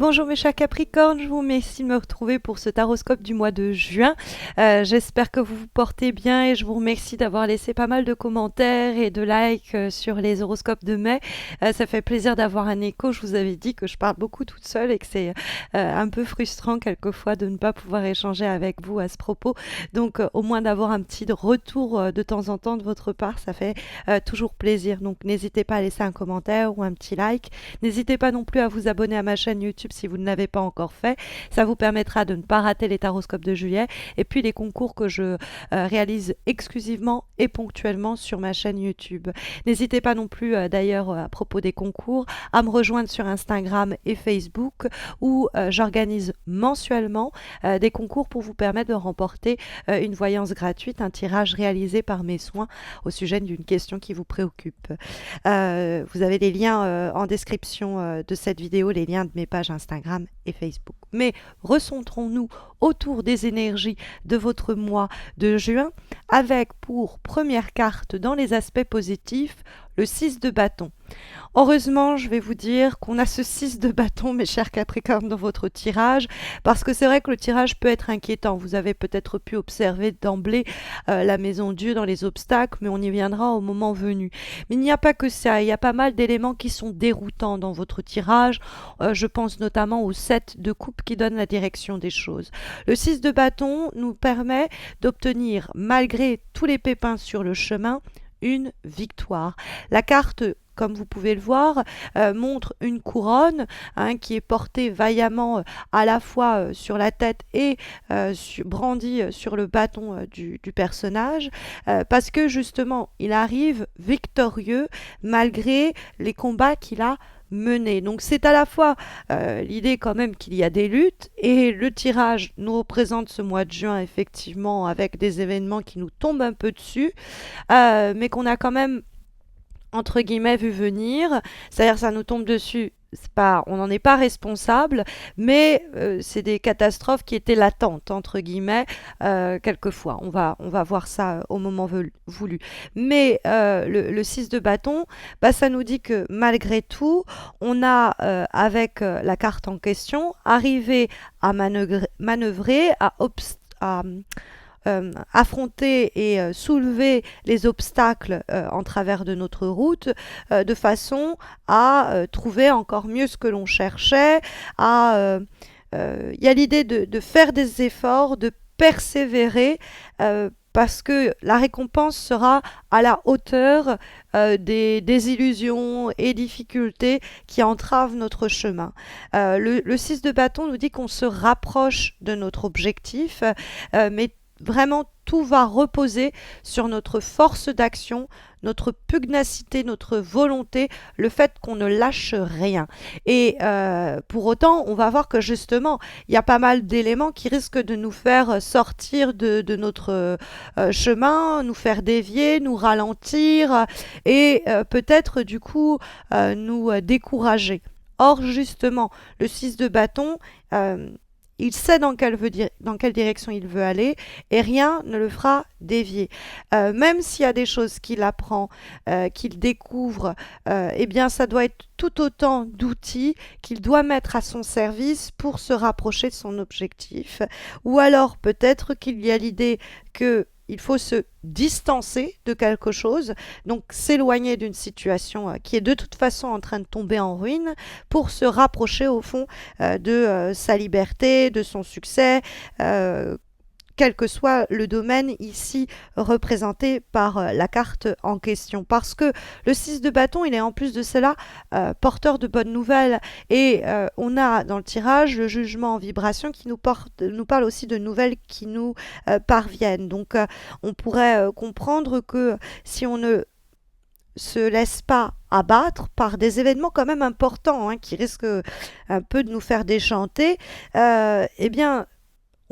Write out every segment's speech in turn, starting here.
Bonjour mes chers Capricornes, je vous remercie de me retrouver pour ce taroscope du mois de juin. J'espère que vous vous portez bien et je vous remercie d'avoir laissé pas mal de commentaires et de likes sur les horoscopes de mai. Ça fait plaisir d'avoir un écho. Je vous avais dit que je parle beaucoup toute seule et que c'est un peu frustrant quelquefois de ne pas pouvoir échanger avec vous à ce propos. Donc au moins d'avoir un petit retour de temps en temps de votre part, ça fait toujours plaisir. Donc n'hésitez pas à laisser un commentaire ou un petit like. N'hésitez pas non plus à vous abonner à ma chaîne YouTube si vous ne l'avez pas encore fait. Ça vous permettra de ne pas rater les taroscopes de juillet et puis les concours que je réalise exclusivement et ponctuellement sur ma chaîne YouTube. N'hésitez pas non plus d'ailleurs à propos des concours à me rejoindre sur Instagram et Facebook où j'organise mensuellement des concours pour vous permettre de remporter une voyance gratuite, un tirage réalisé par mes soins au sujet d'une question qui vous préoccupe. Vous avez les liens en description de cette vidéo, les liens de mes pages Instagram et Facebook. Mais recentrons-nous autour des énergies de votre mois de juin avec pour première carte dans les aspects positifs le 6 de bâton. Heureusement, je vais vous dire qu'on a ce 6 de bâton, mes chers Capricornes, dans votre tirage, parce que c'est vrai que le tirage peut être inquiétant. Vous avez peut-être pu observer d'emblée la maison Dieu dans les obstacles, mais on y viendra au moment venu. Mais il n'y a pas que ça, il y a pas mal d'éléments qui sont déroutants dans votre tirage. Je pense notamment au 7 de coupe qui donne la direction des choses. Le 6 de bâton nous permet d'obtenir, malgré tous les pépins sur le chemin, une victoire. La carte, comme vous pouvez le voir, montre une couronne qui est portée vaillamment à la fois sur la tête et brandie sur le bâton du personnage, parce que justement, il arrive victorieux malgré les combats qu'il a menés. Donc c'est à la fois l'idée quand même qu'il y a des luttes et le tirage nous représente ce mois de juin effectivement avec des événements qui nous tombent un peu dessus, mais qu'on a quand même entre guillemets vu venir, c'est-à-dire ça nous tombe dessus, c'est pas, on n'en est pas responsable, mais c'est des catastrophes qui étaient latentes entre guillemets quelquefois. On va voir ça au moment voulu. Mais le 6 de bâton, bah, ça nous dit que malgré tout, on a avec la carte en question arrivé à manœuvrer, à affronter et soulever les obstacles en travers de notre route de façon à trouver encore mieux ce que l'on cherchait. Il y a l'idée de faire des efforts, de persévérer parce que la récompense sera à la hauteur des illusions et difficultés qui entravent notre chemin. Le 6 de bâton nous dit qu'on se rapproche de notre objectif, mais vraiment, tout va reposer sur notre force d'action, notre pugnacité, notre volonté, le fait qu'on ne lâche rien. Et pour autant, on va voir que justement, il y a pas mal d'éléments qui risquent de nous faire sortir de notre chemin, nous faire dévier, nous ralentir et peut-être du coup nous décourager. Or, justement, le 6 de bâton, il sait dans quelle direction il veut aller et rien ne le fera dévier. Même s'il y a des choses qu'il apprend, qu'il découvre, eh bien ça doit être tout autant d'outils qu'il doit mettre à son service pour se rapprocher de son objectif. Ou alors peut-être qu'il y a l'idée que il faut se distancer de quelque chose, donc s'éloigner d'une situation qui est de toute façon en train de tomber en ruine pour se rapprocher au fond de sa liberté, de son succès, quel que soit le domaine ici représenté par la carte en question. Parce que le 6 de bâton, il est en plus de cela porteur de bonnes nouvelles. Et on a dans le tirage le jugement en vibration qui nous parle aussi de nouvelles qui nous parviennent. Donc on pourrait comprendre que si on ne se laisse pas abattre par des événements quand même importants qui risquent un peu de nous faire déchanter, eh bien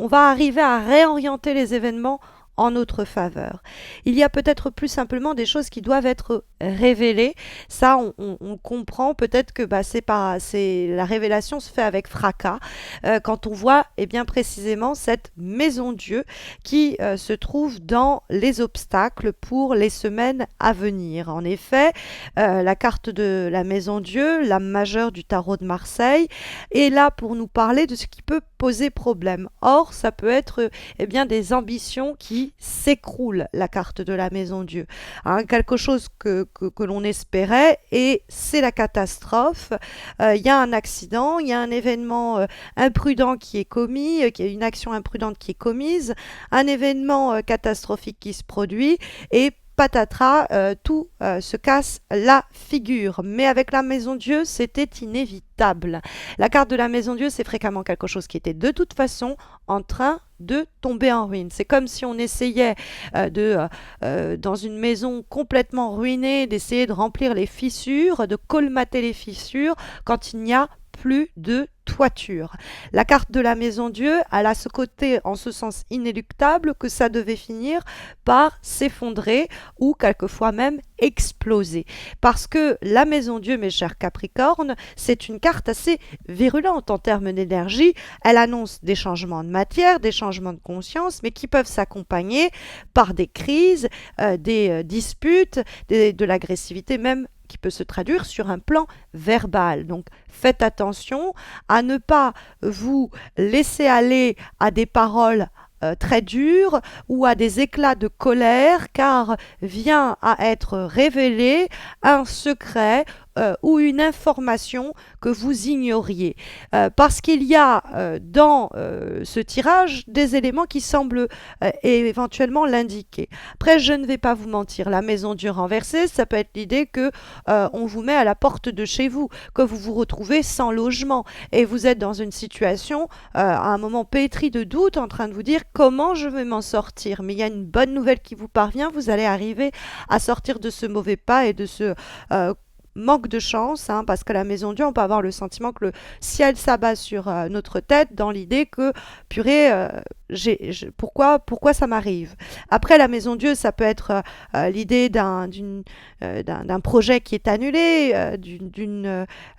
on va arriver à réorienter les événements en notre faveur. Il y a peut-être plus simplement des choses qui doivent être révélées. Ça, on comprend peut-être que la révélation se fait avec fracas quand on voit bien précisément cette maison Dieu qui se trouve dans les obstacles pour les semaines à venir. En effet, la carte de la maison Dieu, l'âme majeure du tarot de Marseille, est là pour nous parler de ce qui peut poser problème. Or, ça peut être des ambitions qui s'écroulent, la carte de la maison Dieu. Quelque chose que l'on espérait et c'est la catastrophe. Il y a un accident, il y a un événement imprudent qui est commis, il y a une action imprudente qui est commise, un événement catastrophique qui se produit et patatras, tout se casse la figure. Mais avec la maison Dieu, c'était inévitable. La carte de la maison Dieu, c'est fréquemment quelque chose qui était de toute façon en train de tomber en ruine. C'est comme si on essayait dans une maison complètement ruinée, d'essayer de remplir les fissures, de colmater les fissures quand il n'y a plus de toiture. La carte de la maison Dieu, elle a ce côté en ce sens inéluctable que ça devait finir par s'effondrer ou quelquefois même exploser. Parce que la maison Dieu, mes chers Capricornes, c'est une carte assez virulente en termes d'énergie. Elle annonce des changements de matière, des changements de conscience, mais qui peuvent s'accompagner par des crises, des disputes, de l'agressivité même qui peut se traduire sur un plan verbal. Donc faites attention à ne pas vous laisser aller à des paroles très dures ou à des éclats de colère car vient à être révélé un secret ou une information que vous ignoriez. Parce qu'il y a dans ce tirage des éléments qui semblent éventuellement l'indiquer. Après, je ne vais pas vous mentir, la maison Dieu renversée, ça peut être l'idée que on vous met à la porte de chez vous, que vous vous retrouvez sans logement et vous êtes dans une situation à un moment pétri de doute en train de vous dire comment je vais m'en sortir. Mais il y a une bonne nouvelle qui vous parvient, vous allez arriver à sortir de ce mauvais pas et de ce manque de chance, parce que la maison Dieu, on peut avoir le sentiment que le ciel s'abat sur notre tête dans l'idée que, purée, pourquoi ça m'arrive? Après, la maison Dieu, ça peut être l'idée d'un projet qui est annulé,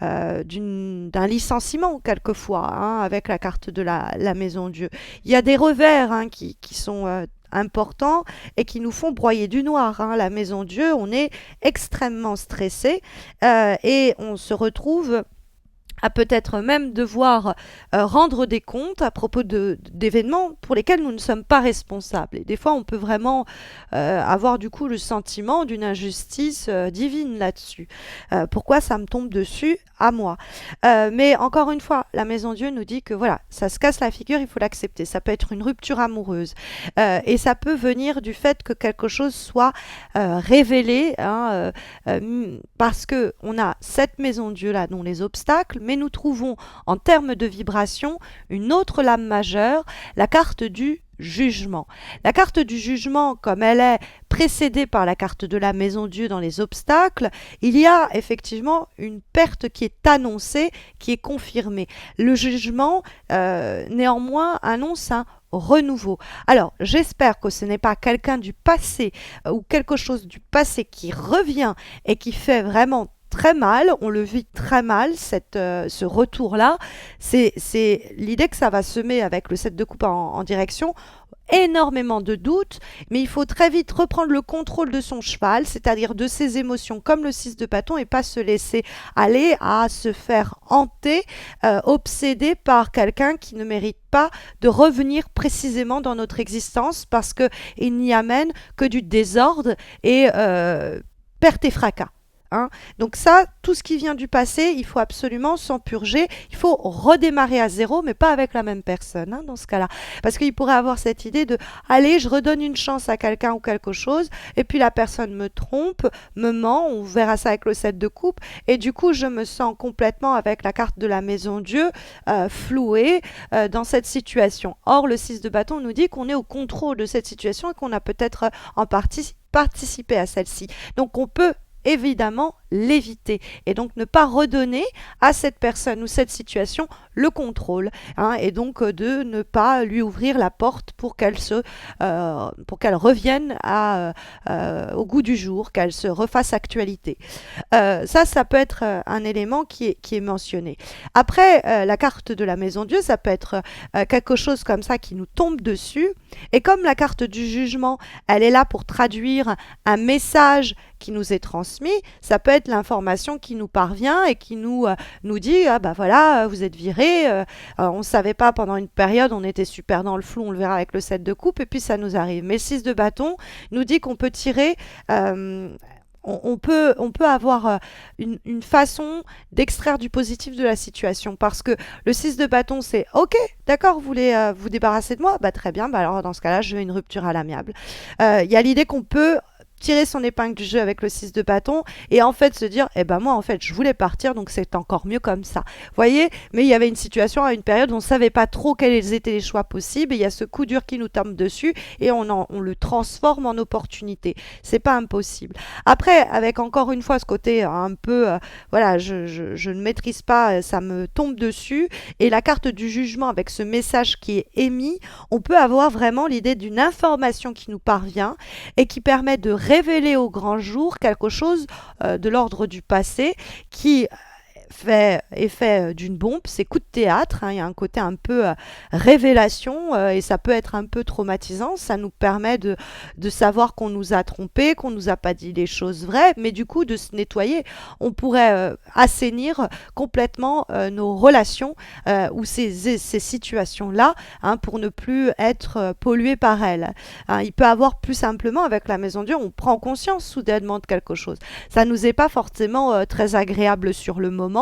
d'un licenciement quelquefois, avec la carte de la maison Dieu. Il y a des revers qui sont importants et qui nous font broyer du noir. La maison Dieu, on est extrêmement stressé et on se retrouve à peut-être même devoir rendre des comptes à propos d'événements pour lesquels nous ne sommes pas responsables. Et des fois, on peut vraiment avoir du coup le sentiment d'une injustice divine là-dessus. Pourquoi ça me tombe dessus à moi? Mais encore une fois, la maison Dieu nous dit que voilà, ça se casse la figure, il faut l'accepter. Ça peut être une rupture amoureuse. Et ça peut venir du fait que quelque chose soit révélé, parce que on a cette maison Dieu là, dont les obstacles, mais nous trouvons en termes de vibration une autre lame majeure, la carte du jugement. La carte du jugement, comme elle est précédée par la carte de la maison Dieu dans les obstacles, il y a effectivement une perte qui est annoncée, qui est confirmée. Le jugement, néanmoins, annonce un renouveau. Alors, j'espère que ce n'est pas quelqu'un du passé ou quelque chose du passé qui revient et qui fait vraiment très mal, on le vit très mal, ce retour-là. C'est l'idée que ça va semer avec le 7 de coupe en direction énormément de doutes, mais il faut très vite reprendre le contrôle de son cheval, c'est-à-dire de ses émotions comme le 6 de bâton et pas se laisser aller à se faire hanter, obsédé par quelqu'un qui ne mérite pas de revenir précisément dans notre existence parce qu'il n'y amène que du désordre et perte et fracas. Donc ça, tout ce qui vient du passé, il faut absolument s'en purger. Il faut redémarrer à zéro, mais pas avec la même personne dans ce cas-là. Parce qu'il pourrait avoir cette idée de « Allez, je redonne une chance à quelqu'un ou quelque chose, et puis la personne me trompe, me ment, on verra ça avec le 7 de coupe, et du coup, je me sens complètement, avec la carte de la maison Dieu, flouée dans cette situation. » Or, le 6 de bâton nous dit qu'on est au contrôle de cette situation et qu'on a peut-être en partie participé à celle-ci. Donc, on peut évidemment l'éviter et donc ne pas redonner à cette personne ou cette situation le contrôle, hein, et donc de ne pas lui ouvrir la porte pour qu'elle revienne au goût du jour, qu'elle se refasse actualité. Ça peut être un élément qui est mentionné. Après, la carte de la Maison Dieu, ça peut être quelque chose comme ça qui nous tombe dessus. Et comme la carte du jugement, elle est là pour traduire un message qui nous est transmis, ça peut être l'information qui nous parvient et qui nous dit ah bah voilà, vous êtes viré, on ne savait pas pendant une période, on était super dans le flou, on le verra avec le 7 de coupe, et puis ça nous arrive. Mais le 6 de bâton nous dit qu'on peut tirer on peut avoir une façon d'extraire du positif de la situation, parce que le 6 de bâton, c'est ok, d'accord, vous voulez vous débarrasser de moi, bah très bien, bah alors dans ce cas-là, je veux une rupture à l'amiable. Il y a l'idée qu'on peut tirer son épingle du jeu avec le 6 de bâton et en fait se dire eh ben moi en fait je voulais partir donc c'est encore mieux comme ça. Vous voyez, mais il y avait une situation à une période où on ne savait pas trop quels étaient les choix possibles et il y a ce coup dur qui nous tombe dessus et on le transforme en opportunité. C'est pas impossible. Après, avec encore une fois ce côté un peu voilà, je ne maîtrise pas, ça me tombe dessus, et la carte du jugement avec ce message qui est émis, on peut avoir vraiment l'idée d'une information qui nous parvient et qui permet de révéler au grand jour quelque chose de l'ordre du passé qui fait effet d'une bombe, c'est coup de théâtre, hein, il y a un côté un peu révélation et ça peut être un peu traumatisant, ça nous permet de savoir qu'on nous a trompés, qu'on nous a pas dit les choses vraies, mais du coup de se nettoyer, on pourrait assainir complètement nos relations ou ces situations-là, hein, pour ne plus être pollué par elles. Hein, il peut avoir plus simplement avec la Maison Dieu, on prend conscience soudainement de quelque chose. Ça nous est pas forcément très agréable sur le moment,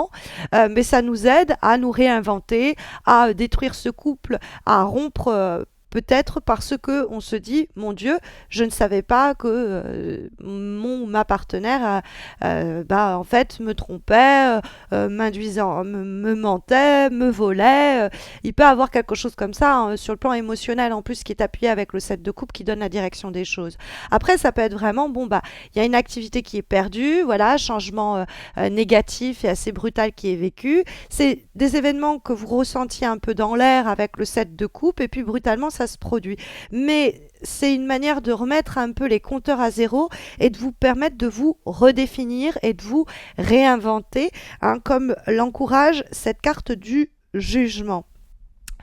mais ça nous aide à nous réinventer, à détruire ce couple, à rompre peut-être parce que on se dit mon Dieu, je ne savais pas que ma partenaire bah en fait me trompait, m'induisant, me mentait, me volait. Il peut avoir quelque chose comme ça, hein, sur le plan émotionnel en plus, qui est appuyé avec le 7 de coupe qui donne la direction des choses. Après, ça peut être vraiment bon bah il y a une activité qui est perdue, voilà, changement négatif et assez brutal qui est vécu. C'est des événements que vous ressentiez un peu dans l'air avec le 7 de coupe et puis brutalement ça se produit. Mais c'est une manière de remettre un peu les compteurs à zéro et de vous permettre de vous redéfinir et de vous réinventer, hein, comme l'encourage cette carte du jugement.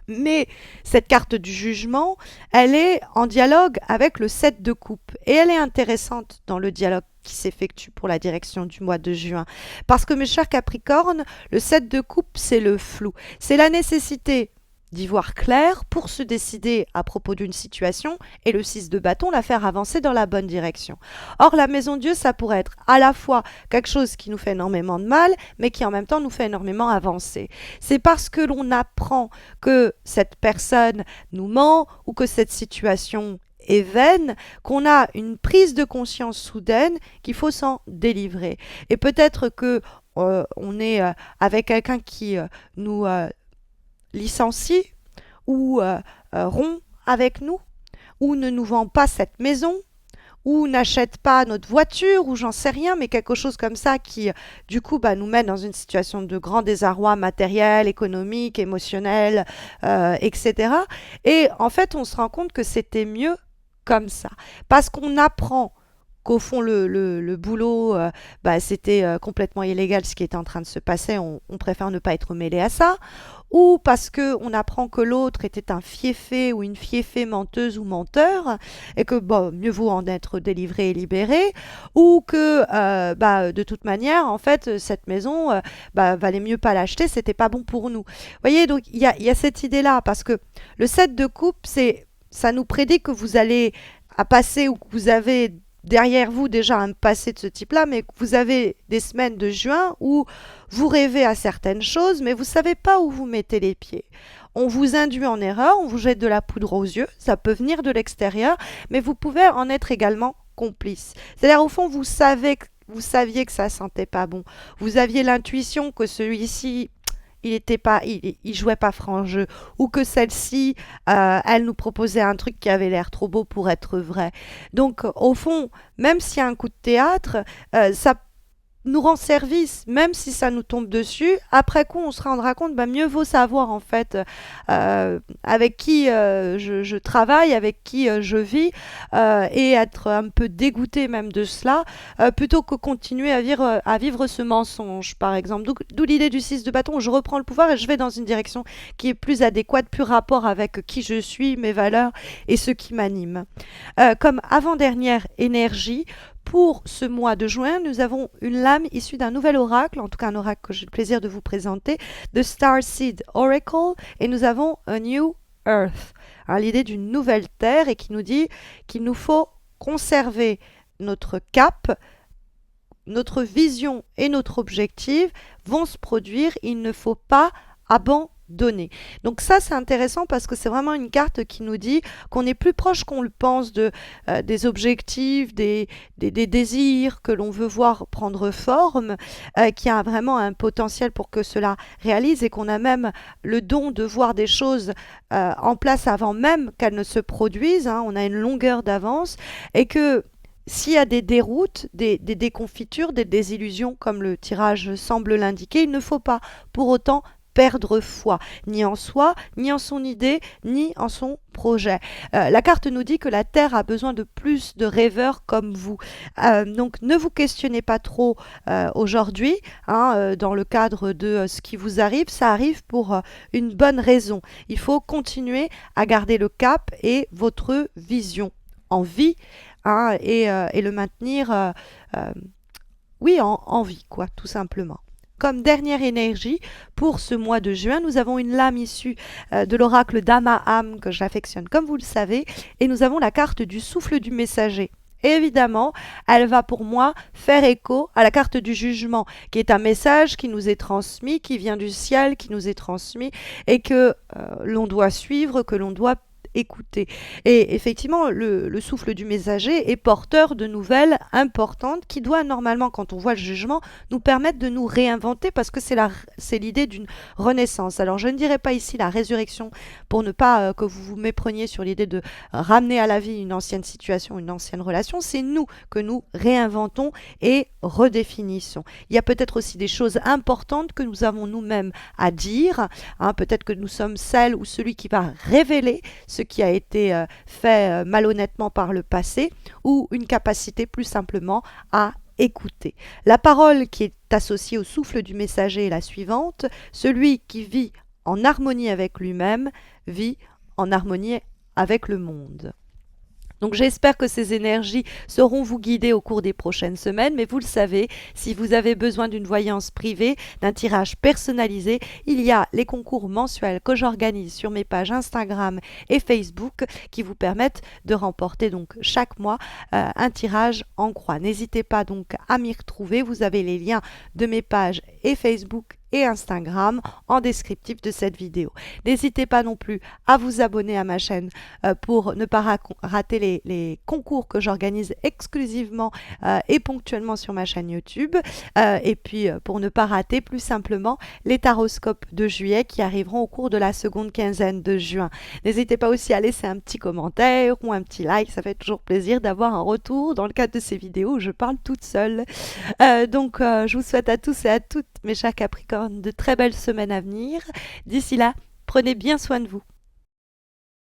Mais cette carte du jugement, elle est en dialogue avec le 7 de coupe. Et elle est intéressante dans le dialogue qui s'effectue pour la direction du mois de juin. Parce que mes chers Capricornes, le 7 de coupe, c'est le flou. C'est la nécessité d'y voir clair pour se décider à propos d'une situation, et le 6 de bâton, la faire avancer dans la bonne direction. Or, la Maison Dieu, ça pourrait être à la fois quelque chose qui nous fait énormément de mal, mais qui en même temps nous fait énormément avancer. C'est parce que l'on apprend que cette personne nous ment ou que cette situation est vaine, qu'on a une prise de conscience soudaine qu'il faut s'en délivrer. Et peut-être que on est avec quelqu'un qui nous licencie ou rompt avec nous, ou ne nous vend pas cette maison, ou n'achète pas notre voiture, ou j'en sais rien, mais quelque chose comme ça qui, du coup, bah, nous met dans une situation de grand désarroi matériel, économique, émotionnel, etc. Et en fait, on se rend compte que c'était mieux comme ça, parce qu'on apprend qu'au fond le boulot bah, c'était complètement illégal ce qui était en train de se passer, on préfère ne pas être mêlé à ça, ou parce qu'on apprend que l'autre était un fieffé ou une fieffée menteuse ou menteur et que bon, mieux vaut en être délivré et libéré, ou que bah, de toute manière en fait cette maison bah, valait mieux pas l'acheter, c'était pas bon pour nous. Vous voyez, donc il y a cette idée là, parce que le 7 de coupe, ça nous prédit que vous allez à passer, ou que vous avez derrière vous déjà un passé de ce type-là, mais vous avez des semaines de juin où vous rêvez à certaines choses, mais vous ne savez pas où vous mettez les pieds. On vous induit en erreur, on vous jette de la poudre aux yeux, ça peut venir de l'extérieur, mais vous pouvez en être également complice. C'est-à-dire, au fond, vous saviez que ça sentait pas bon. Vous aviez l'intuition que celui-ci il jouait pas franc jeu, ou que celle-ci, elle nous proposait un truc qui avait l'air trop beau pour être vrai. Donc, au fond, même s'il y a un coup de théâtre, ça nous rend service, même si ça nous tombe dessus. Après coup, on se rendra compte, bah, mieux vaut savoir en fait avec qui je travaille, avec qui je vis, et être un peu dégoûté même de cela, plutôt que continuer à vivre ce mensonge, par exemple. D'où l'idée du 6 de bâton, où je reprends le pouvoir et je vais dans une direction qui est plus adéquate, plus rapport avec qui je suis, mes valeurs et ce qui m'anime. Comme avant-dernière énergie, pour ce mois de juin, nous avons une lame issue d'un nouvel oracle, en tout cas un oracle que j'ai le plaisir de vous présenter, The Starseed Oracle, et nous avons A New Earth, hein, l'idée d'une nouvelle terre et qui nous dit qu'il nous faut conserver notre cap, notre vision et notre objectif vont se produire, il ne faut pas abandonner. Donc ça c'est intéressant parce que c'est vraiment une carte qui nous dit qu'on est plus proche qu'on le pense des objectifs, des désirs que l'on veut voir prendre forme, qui a vraiment un potentiel pour que cela réalise et qu'on a même le don de voir des choses en place avant même qu'elles ne se produisent, hein, on a une longueur d'avance et que s'il y a des déroutes, des déconfitures, des désillusions, comme le tirage semble l'indiquer, il ne faut pas pour autant perdre foi, ni en soi, ni en son idée, ni en son projet. La carte nous dit que la Terre a besoin de plus de rêveurs comme vous. Donc ne vous questionnez pas trop aujourd'hui, hein, dans le cadre de ce qui vous arrive. Ça arrive pour une bonne raison. Il faut continuer à garder le cap et votre vision en vie, hein, et le maintenir oui, en vie, quoi, tout simplement. Comme dernière énergie, pour ce mois de juin, nous avons une lame issue de l'oracle d'Amaham, que j'affectionne comme vous le savez, et nous avons la carte du souffle du messager. Et évidemment, elle va pour moi faire écho à la carte du jugement, qui est un message qui nous est transmis, qui vient du ciel, qui nous est transmis, et que l'on doit suivre, que l'on doit écouter. Et effectivement, le souffle du messager est porteur de nouvelles importantes qui doit normalement, quand on voit le jugement, nous permettre de nous réinventer parce que c'est l'idée d'une renaissance. Alors je ne dirais pas ici la résurrection pour ne pas que vous vous mépreniez sur l'idée de ramener à la vie une ancienne situation, une ancienne relation. C'est nous que nous réinventons et redéfinissons. Il y a peut-être aussi des choses importantes que nous avons nous-mêmes à dire. Hein, peut-être que nous sommes celle ou celui qui va révéler ce qui a été fait malhonnêtement par le passé, ou une capacité plus simplement à écouter. La parole qui est associée au souffle du messager est la suivante: celui qui vit en harmonie avec lui-même vit en harmonie avec le monde. Donc j'espère que ces énergies sauront vous guider au cours des prochaines semaines, mais vous le savez, si vous avez besoin d'une voyance privée, d'un tirage personnalisé, il y a les concours mensuels que j'organise sur mes pages Instagram et Facebook qui vous permettent de remporter donc chaque mois un tirage en croix. N'hésitez pas donc à m'y retrouver, vous avez les liens de mes pages et Facebook et Instagram en descriptif de cette vidéo. N'hésitez pas non plus à vous abonner à ma chaîne pour ne pas rater les concours que j'organise exclusivement et ponctuellement sur ma chaîne YouTube, et puis pour ne pas rater plus simplement les taroscopes de juillet qui arriveront au cours de la seconde quinzaine de juin. N'hésitez pas aussi à laisser un petit commentaire ou un petit like, ça fait toujours plaisir d'avoir un retour dans le cadre de ces vidéos où je parle toute seule. Donc je vous souhaite à tous et à toutes, mes chers Capricornes, de très belles semaines à venir. D'ici là, prenez bien soin de vous.